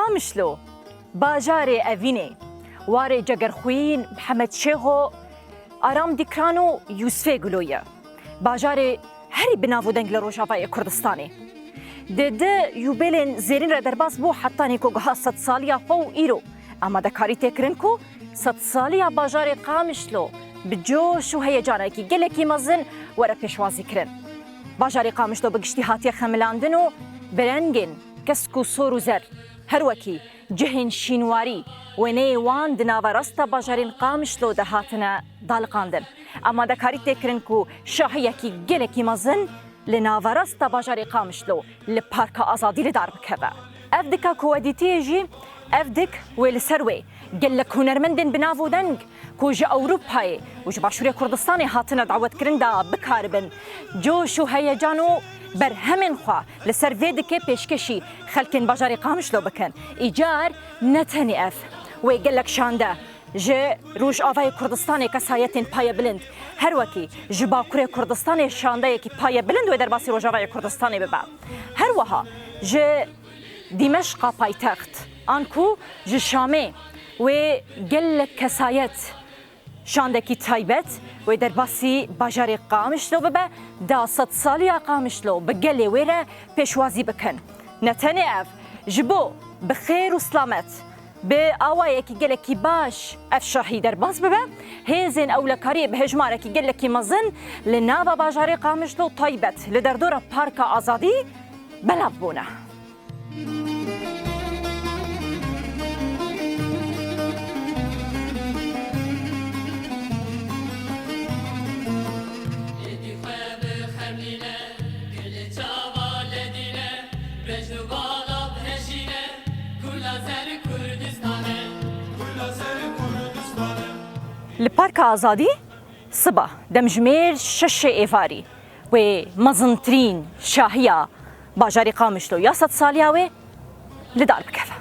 قامشلو باجاري أفيني واري جگرخوين محمد شيخو آرام دیکرانو یوسف گلویه باجاري هری بنافو دنگ لروجاوای کردستانی ده یوبلین زیرین را درباس بو حتی نیکو گها 100 سالیا خو ایرو اما دکاری تکرن کو 100 سالیا باجاري قامشلو بجوش و هیجانه کی گلکی مزن ورا پیشوازی کرن باجاري قامشلو بگشتی هاتی خملاندن و برنگن کسکو سور و زر هر وکی جهن شینواری و نیوان دناورستا باجارین قامشلو ده هاتنا دالقاندن اما دکاری تکرن کو شاهیه کی گلکی مزن لناورستا باجاري قامشلو لپارکا آزادی لدار بکبه افدکا کوادیتی جی افدک ویلسروی گلک هنرمندن بنافو دنگ كوج أوروباي وج باشوريا كردستاني هاتنا دعوت كرندا بكاربن جوش و هيجانو برهمن خوا لسر فيدكي بيشكشي خلكن باجاري قامشلو بكن إيجار نتني أف ويقلك شاندا جي روش آفاي كردستاني كسايتين بايا بلند هروكي جباكوري كردستاني شاندا يكي بايا بلند ويدر باسي روش آفاي كردستاني ببا هروها جي دمشق بايتخت آنكو جي شامي وقلك كسايت شاندکی تایبت و در باسی باجاری قامشلو ببه دا 100 سالیا قامشلو بگلی ویره پیشوازی بکن نتنی اف جبو بخیر و سلامت به آوایی که گلکی باش اف شاهی در باز ببه هیزین اولکاری به هجماره که گلکی مزن لناوا باجاری قامشلو تایبت لدردور پارک آزادی بلاب بونه لپارک آزادی صبح دمجمیر شش ایواری و مزنترین شاهیا باجاری قامشلو یا 100 سالیا و لدار بکفه